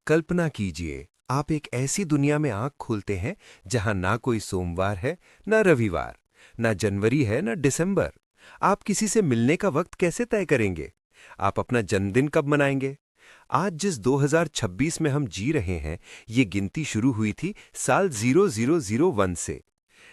कल्पना कीजिए, आप एक ऐसी दुनिया में आंख खोलते हैं जहां ना कोई सोमवार है, ना रविवार, ना जनवरी है, ना दिसंबर। आप किसी से मिलने का वक्त कैसे तय करेंगे? आप अपना जन्मदिन कब मनाएंगे? आज जिस 2026 में हम जी रहे हैं, ये गिनती शुरू हुई थी साल 0001 से।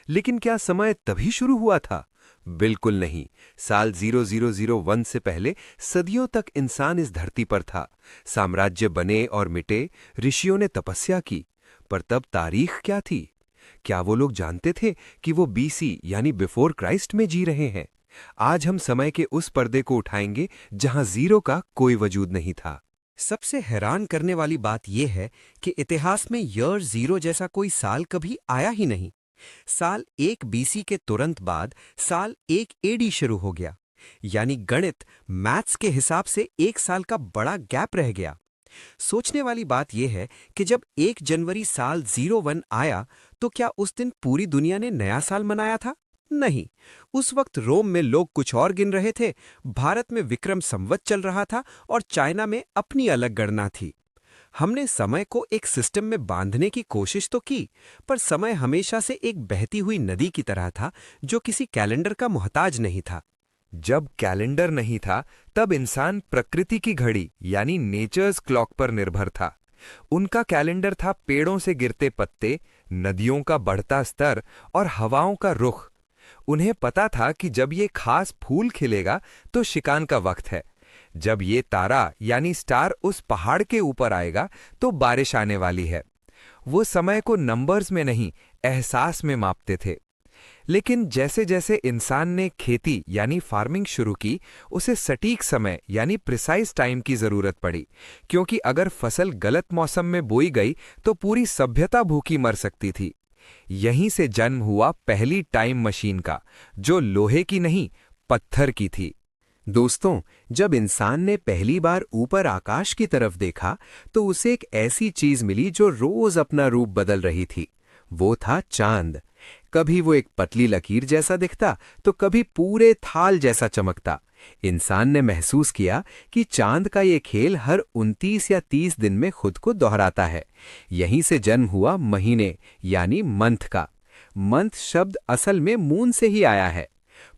लेकिन क्या समय तभी शुरू हुआ था? बिल्कुल नहीं। साल 0001 से पहले सदियों तक इंसान इस धरती पर था। साम्राज्य बने और मिटे, ऋषियों ने तपस्या की। पर तब तारीख क्या थी? क्या वो लोग जानते थे कि वो बीसी यानी बिफोर क्राइस्ट में जी रहे हैं? आज हम समय के उस पर्दे को उठाएंगे जहां जीरो का कोई वजूद नहीं था। सबसे हैरान करने वाली बात यह है कि इतिहास में ईयर जीरो जैसा कोई साल कभी आया ही नहीं। साल 1 बीसी के तुरंत बाद साल 1 एडी शुरू हो गया। यानी गणित मैथ्स के हिसाब से एक साल का बड़ा गैप रह गया। सोचने वाली बात यह है कि जब 1 जनवरी साल 01 आया तो क्या उस दिन पूरी दुनिया ने नया साल मनाया था? नहीं। उस वक्त रोम में लोग कुछ और गिन रहे थे, भारत में विक्रम संवत चल रहा था और चाइना में अपनी अलग गणना थी। हमने समय को एक सिस्टम में बांधने की कोशिश तो की, पर समय हमेशा से एक बहती हुई नदी की तरह था जो किसी कैलेंडर का मोहताज नहीं था। जब कैलेंडर नहीं था, तब इंसान प्रकृति की घड़ी यानी नेचर्स क्लॉक पर निर्भर था। उनका कैलेंडर था पेड़ों से गिरते पत्ते, नदियों का बढ़ता स्तर और हवाओं का रुख। उन्हें पता था कि जब ये खास फूल खिलेगा तो शिकार का वक्त है। जब ये तारा यानी स्टार उस पहाड़ के ऊपर आएगा तो बारिश आने वाली है। वो समय को नंबर्स में नहीं, एहसास में मापते थे। लेकिन जैसे जैसे इंसान ने खेती यानी फार्मिंग शुरू की, उसे सटीक समय यानी प्रिसाइज टाइम की जरूरत पड़ी, क्योंकि अगर फसल गलत मौसम में बोई गई तो पूरी सभ्यता भूखी मर सकती थी। यहीं से जन्म हुआ पहली टाइम मशीन का, जो लोहे की नहीं, पत्थर की थी। दोस्तों, जब इंसान ने पहली बार ऊपर आकाश की तरफ देखा तो उसे एक ऐसी चीज मिली जो रोज अपना रूप बदल रही थी। वो था चांद। कभी वो एक पतली लकीर जैसा दिखता तो कभी पूरे थाल जैसा चमकता। इंसान ने महसूस किया कि चांद का ये खेल हर 29 या 30 दिन में खुद को दोहराता है। यहीं से जन्म हुआ महीने यानी मंथ का। मंथ शब्द असल में मून से ही आया है।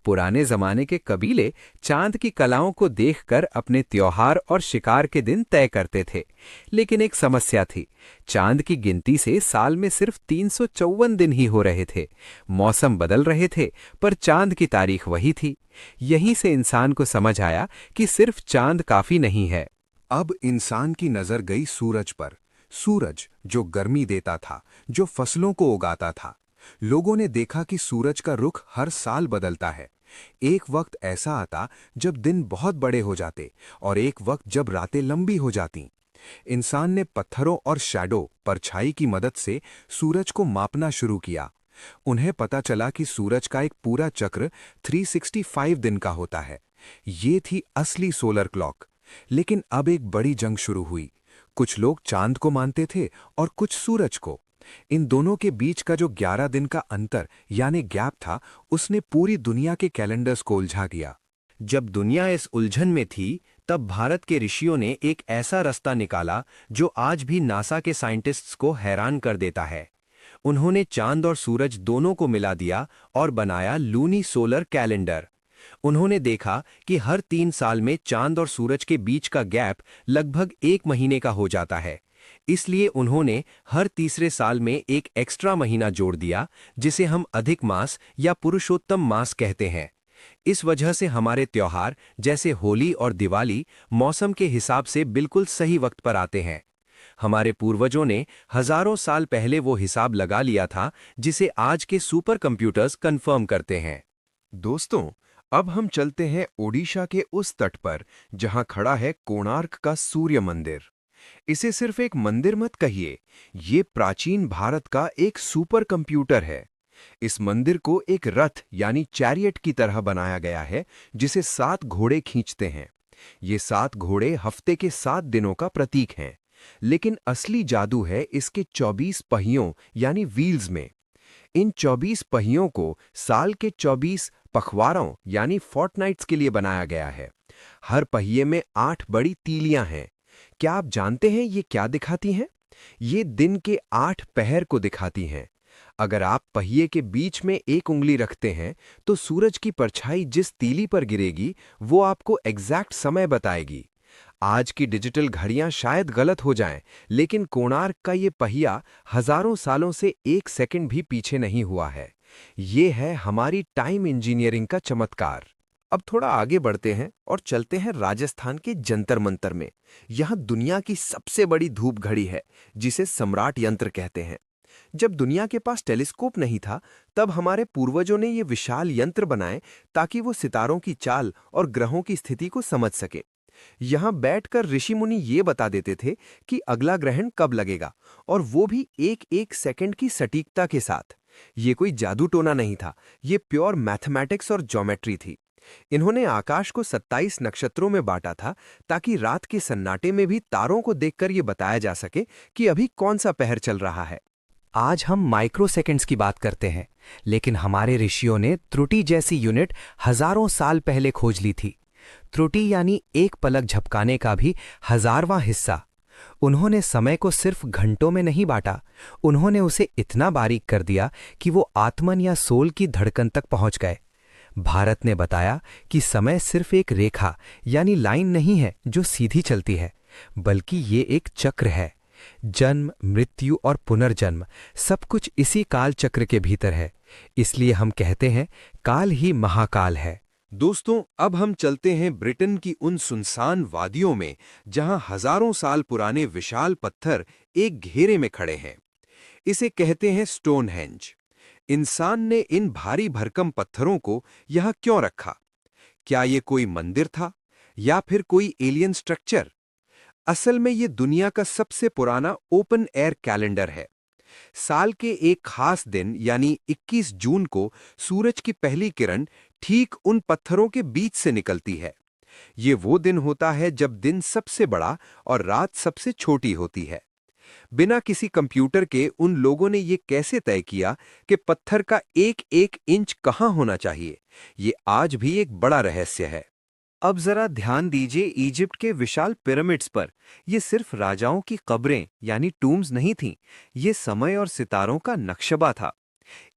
पुराने जमाने के कबीले चांद की कलाओं को देखकर अपने त्योहार और शिकार के दिन तय करते थे। लेकिन एक समस्या थी, चांद की गिनती से साल में सिर्फ 354 दिन ही हो रहे थे। मौसम बदल रहे थे, पर चांद की तारीख वही थी। यहीं से इंसान को समझ आया कि सिर्फ चांद काफी नहीं है। अब इंसान की नजर गई सूरज पर। सूरज जो गर्मी देता था, जो फसलों को उगाता था। लोगों ने देखा कि सूरज का रुख हर साल बदलता है। एक वक्त ऐसा आता जब दिन बहुत बड़े हो जाते और एक वक्त जब रातें लंबी हो जाती। इंसान ने पत्थरों और शैडो परछाई की मदद से सूरज को मापना शुरू किया। उन्हें पता चला कि सूरज का एक पूरा चक्र 365 दिन का होता है। ये थी असली सोलर क्लॉक। लेकिन अब एक बड़ी जंग शुरू हुई। कुछ लोग चांद को मानते थे और कुछ सूरज को। इन दोनों के बीच का जो 11 दिन का अंतर यानी गैप था, उसने पूरी दुनिया के कैलेंडर्स को उलझा दिया। जब दुनिया इस उलझन में थी, तब भारत के ऋषियों ने एक ऐसा रास्ता निकाला जो आज भी नासा के साइंटिस्ट्स को हैरान कर देता है। उन्होंने चांद और सूरज दोनों को मिला दिया और बनाया लूनी सोलर कैलेंडर। उन्होंने देखा कि हर 3 साल में चांद और सूरज के बीच का गैप लगभग 1 महीने का हो जाता है। इसलिए उन्होंने हर तीसरे साल में एक एक्स्ट्रा महीना जोड़ दिया, जिसे हम अधिक मास या पुरुषोत्तम मास कहते हैं। इस वजह से हमारे त्योहार जैसे होली और दिवाली मौसम के हिसाब से बिल्कुल सही वक्त पर आते हैं। हमारे पूर्वजों ने हजारों साल पहले वो हिसाब लगा लिया था, जिसे आज के सुपर कंप्यूटर्स कंफर्म करते हैं। दोस्तों, अब हम चलते हैं ओडिशा के उस तट पर जहां खड़ा है कोणार्क का सूर्य मंदिर। इसे सिर्फ एक मंदिर मत कहिए, ये प्राचीन भारत का एक सुपर कंप्यूटर है। इस मंदिर को एक रथ यानी चैरियट की तरह बनाया गया है, जिसे 7 घोड़े खींचते हैं। ये 7 घोड़े हफ्ते के 7 दिनों का प्रतीक हैं। लेकिन असली जादू है इसके 24 पहियों यानी व्हील्स में। इन 24 पहियों को साल के 24 पखवारों यानी फोर्टनाइट्स के लिए बनाया गया है। हर पहिए में 8 बड़ी तीलियां हैं। क्या आप जानते हैं ये क्या दिखाती हैं? ये दिन के 8 पहर को दिखाती हैं। अगर आप पहिए के बीच में एक उंगली रखते हैं, तो सूरज की परछाई जिस तीली पर गिरेगी, वो आपको एग्जैक्ट समय बताएगी। आज की डिजिटल घड़ियां शायद गलत हो जाएं, लेकिन कोणार्क का ये पहिया हजारों सालों से 1 सेकंड भी पीछे नहीं हुआ है। ये है हमारी टाइम इंजीनियरिंग का चमत्कार। अब थोड़ा आगे बढ़ते हैं और चलते हैं राजस्थान के जंतर मंतर में। यहाँ दुनिया की सबसे बड़ी धूप घड़ी है, जिसे सम्राट यंत्र कहते हैं। जब दुनिया के पास टेलीस्कोप नहीं था, तब हमारे पूर्वजों ने ये विशाल यंत्र बनाए ताकि वो सितारों की चाल और ग्रहों की स्थिति को समझ सके। यहाँ बैठकर ऋषि मुनि ये बता देते थे कि अगला ग्रहण कब लगेगा, और वो भी एक एक सेकंड की सटीकता के साथ। ये कोई जादू टोना नहीं था, ये प्योर मैथमेटिक्स और ज्योमेट्री थी। इन्होंने आकाश को 27 नक्षत्रों में बांटा था, ताकि रात के सन्नाटे में भी तारों को देखकर ये बताया जा सके कि अभी कौन सा पहर चल रहा है। आज हम माइक्रो सेकंड्स की बात करते हैं, लेकिन हमारे ऋषियों ने त्रुटि जैसी यूनिट हजारों साल पहले खोज ली थी। त्रुटि यानी एक पलक झपकाने का भी 1000वां हिस्सा। उन्होंने समय को सिर्फ घंटों में नहीं बांटा, उन्होंने उसे इतना बारीक कर दिया कि वो आत्मन या सोल की धड़कन तक पहुंच गए। भारत ने बताया कि समय सिर्फ एक रेखा यानी लाइन नहीं है जो सीधी चलती है, बल्कि ये एक चक्र है। जन्म, मृत्यु और पुनर्जन्म सब कुछ इसी काल चक्र के भीतर है। इसलिए हम कहते हैं काल ही महाकाल है। दोस्तों, अब हम चलते हैं ब्रिटेन की उन सुनसान वादियों में, जहां हजारों साल पुराने विशाल पत्थर एक घेरे में खड़े हैं। इसे कहते हैं स्टोनहेंज। इंसान ने इन भारी भरकम पत्थरों को यहां क्यों रखा? क्या ये कोई मंदिर था या फिर कोई एलियन स्ट्रक्चर? असल में ये दुनिया का सबसे पुराना ओपन एयर कैलेंडर है। साल के एक खास दिन यानी 21 जून को सूरज की पहली किरण ठीक उन पत्थरों के बीच से निकलती है। ये वो दिन होता है जब दिन सबसे बड़ा और रात सबसे छोटी होती है। बिना किसी कंप्यूटर के उन लोगों ने ये कैसे तय किया कि पत्थर का एक एक इंच कहाँ होना चाहिए? ये आज भी एक बड़ा रहस्य है। अब जरा ध्यान दीजिए इजिप्ट के विशाल पिरामिड्स पर। ये सिर्फ राजाओं की कब्रें यानी टूम्स नहीं थीं, ये समय और सितारों का नक्शबा था।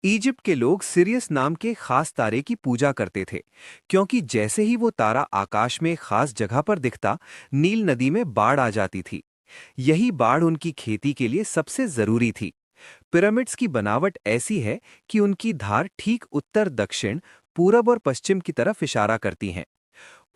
इजिप्ट के लोग सिरियस नाम के खास तारे की पूजा करते थे, क्योंकि जैसे ही वो तारा आकाश में खास जगह पर दिखता, नील नदी में बाढ़ आ जाती थी। यही बाढ़ उनकी खेती के लिए सबसे जरूरी थी। पिरामिड्स की बनावट ऐसी है कि उनकी धार ठीक उत्तर दक्षिण, पूरब और पश्चिम की तरफ इशारा करती हैं।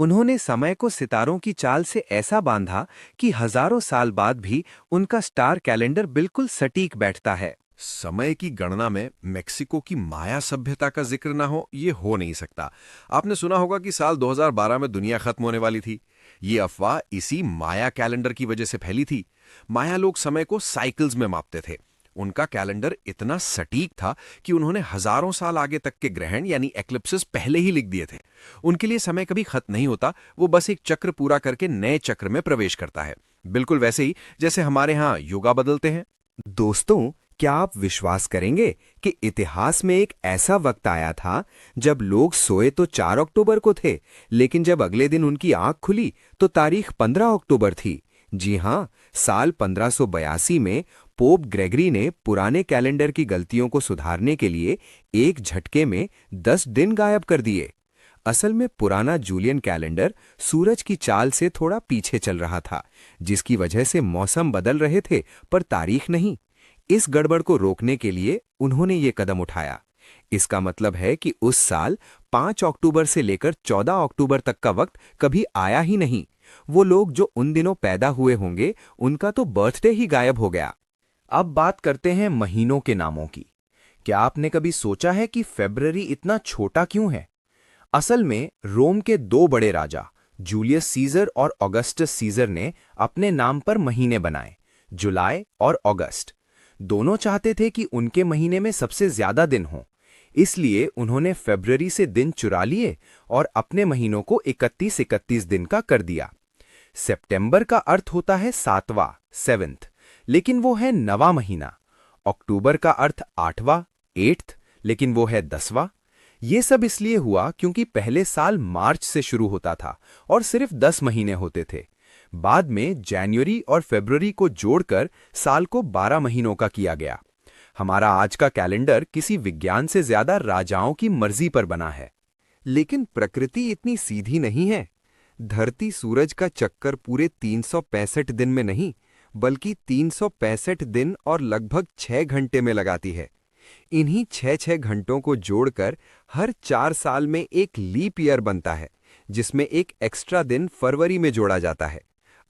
उन्होंने समय को सितारों की चाल से ऐसा बांधा कि हजारों साल बाद भी उनका स्टार कैलेंडर बिल्कुल सटीक बैठता है। समय की गणना में मेक्सिको की माया सभ्यता का जिक्र ना हो, ये हो नहीं सकता। आपने सुना होगा कि साल 2012 में दुनिया खत्म होने वाली थी। ये अफवाह इसी माया कैलेंडर की वजह से फैली थी। माया लोग समय को साइकिल्स में मापते थे। उनका कैलेंडर इतना सटीक था कि उन्होंने हजारों साल आगे तक के ग्रहण यानी एक्लिप्सेस पहले ही लिख दिए थे। उनके लिए समय कभी खत्म नहीं होता, वो बस एक चक्र पूरा करके नए चक्र में प्रवेश करता है। बिल्कुल वैसे ही जैसे हमारे यहाँ योगा बदलते हैं। दोस्तों, क्या आप विश्वास करेंगे कि इतिहास में एक ऐसा वक्त आया था जब लोग सोए तो 4 अक्टूबर को थे, लेकिन जब अगले दिन उनकी आंख खुली तो तारीख 15 अक्टूबर थी। जी हाँ, साल 1582 में पोप ग्रेगरी ने पुराने कैलेंडर की गलतियों को सुधारने के लिए एक झटके में 10 दिन गायब कर दिए। असल में पुराना जूलियन कैलेंडर सूरज की चाल से थोड़ा पीछे चल रहा था, जिसकी वजह से मौसम बदल रहे थे पर तारीख नहीं। इस गड़बड़ को रोकने के लिए उन्होंने ये कदम उठाया। इसका मतलब है कि उस साल 5 अक्टूबर से लेकर 14 अक्टूबर तक का वक्त कभी आया ही नहीं। वो लोग जो उन दिनों पैदा हुए होंगे, उनका तो बर्थडे ही गायब हो गया। अब बात करते हैं महीनों के नामों की। क्या आपने कभी सोचा है कि फरवरी इतना छोटा क्यों है? असल में रोम के 2 बड़े राजा जूलियस सीजर और ऑगस्टस सीजर ने अपने नाम पर महीने बनाए, जुलाई और अगस्त। दोनों चाहते थे कि उनके महीने में सबसे ज्यादा दिन हों, इसलिए उन्होंने फरवरी से दिन चुरा लिए और अपने महीनों को 31-31 दिन का कर दिया। सितंबर का अर्थ होता है 7वां, 7th, लेकिन वो है 9वां महीना। अक्टूबर का अर्थ 8वां, 8th, लेकिन वो है 10वां। ये सब इसलिए हुआ क्योंकि पहले साल मार्च से शुरू होता था और सिर्फ 10 महीने होते थे। बाद में जनवरी और फरवरी को जोड़कर साल को 12 महीनों का किया गया। हमारा आज का कैलेंडर किसी विज्ञान से ज्यादा राजाओं की मर्जी पर बना है। लेकिन प्रकृति इतनी सीधी नहीं है। धरती सूरज का चक्कर पूरे 365 दिन में नहीं, बल्कि 365 दिन और लगभग 6 घंटे में लगाती है। इन्हीं 6-6 घंटों को जोड़कर हर 4 साल में एक लीप ईयर बनता है, जिसमें एक एक्स्ट्रा दिन फरवरी में जोड़ा जाता है।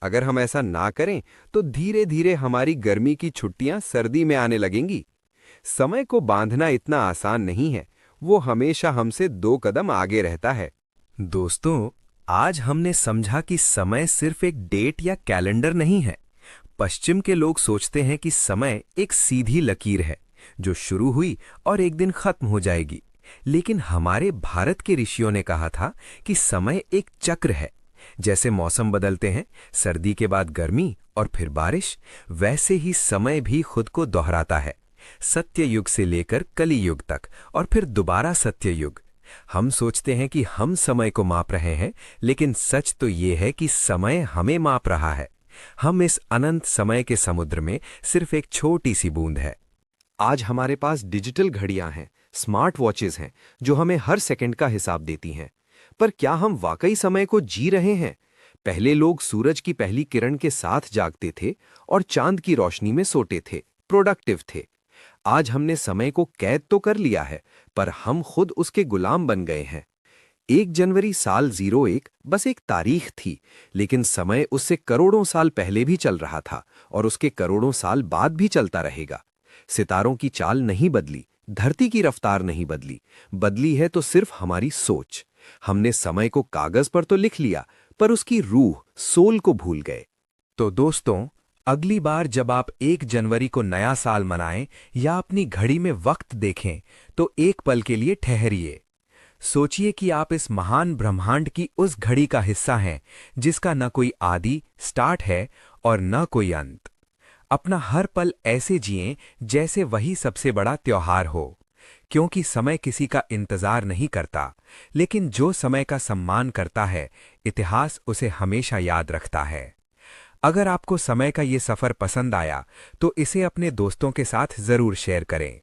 अगर हम ऐसा ना करें तो धीरे धीरे हमारी गर्मी की छुट्टियां सर्दी में आने लगेंगी। समय को बांधना इतना आसान नहीं है, वो हमेशा हमसे 2 कदम आगे रहता है। दोस्तों, आज हमने समझा कि समय सिर्फ एक डेट या कैलेंडर नहीं है। पश्चिम के लोग सोचते हैं कि समय एक सीधी लकीर है जो शुरू हुई और एक दिन खत्म हो जाएगी, लेकिन हमारे भारत के ऋषियों ने कहा था कि समय एक चक्र है। जैसे मौसम बदलते हैं, सर्दी के बाद गर्मी और फिर बारिश, वैसे ही समय भी खुद को दोहराता है। सत्य युग से लेकर कली युग तक और फिर दोबारा सत्य युग। हम सोचते हैं कि हम समय को माप रहे हैं, लेकिन सच तो ये है कि समय हमें माप रहा है। हम इस अनंत समय के समुद्र में सिर्फ एक छोटी सी बूंद है। आज हमारे पास डिजिटल घड़ियां हैं, स्मार्ट वॉचेस हैं, जो हमें हर सेकंड का हिसाब देती हैं। पर क्या हम वाकई समय को जी रहे हैं? पहले लोग सूरज की पहली किरण के साथ जागते थे और चांद की रोशनी में सोते थे, प्रोडक्टिव थे। आज हमने समय को कैद तो कर लिया है, पर हम खुद उसके गुलाम बन गए हैं। 1 जनवरी साल 01 बस एक तारीख थी, लेकिन समय उससे करोड़ों साल पहले भी चल रहा था और उसके करोड़ों साल बाद भी चलता रहेगा। सितारों की चाल नहीं बदली, धरती की रफ्तार नहीं बदली, बदली है तो सिर्फ हमारी सोच। हमने समय को कागज पर तो लिख लिया, पर उसकी रूह, सोल को भूल गए। तो दोस्तों, अगली बार जब आप 1 जनवरी को नया साल मनाएं या अपनी घड़ी में वक्त देखें, तो एक पल के लिए ठहरिए। सोचिए कि आप इस महान ब्रह्मांड की उस घड़ी का हिस्सा हैं जिसका न कोई आदि स्टार्ट है और न कोई अंत। अपना हर पल ऐसे जिएं जैसे वही सबसे बड़ा त्योहार हो, क्योंकि समय किसी का इंतजार नहीं करता, लेकिन जो समय का सम्मान करता है, इतिहास उसे हमेशा याद रखता है। अगर आपको समय का ये सफर पसंद आया तो इसे अपने दोस्तों के साथ जरूर शेयर करें।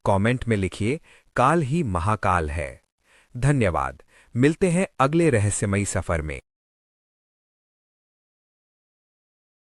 कमेंट में लिखिए, काल ही महाकाल है। धन्यवाद। मिलते हैं अगले रहस्यमयी सफर में।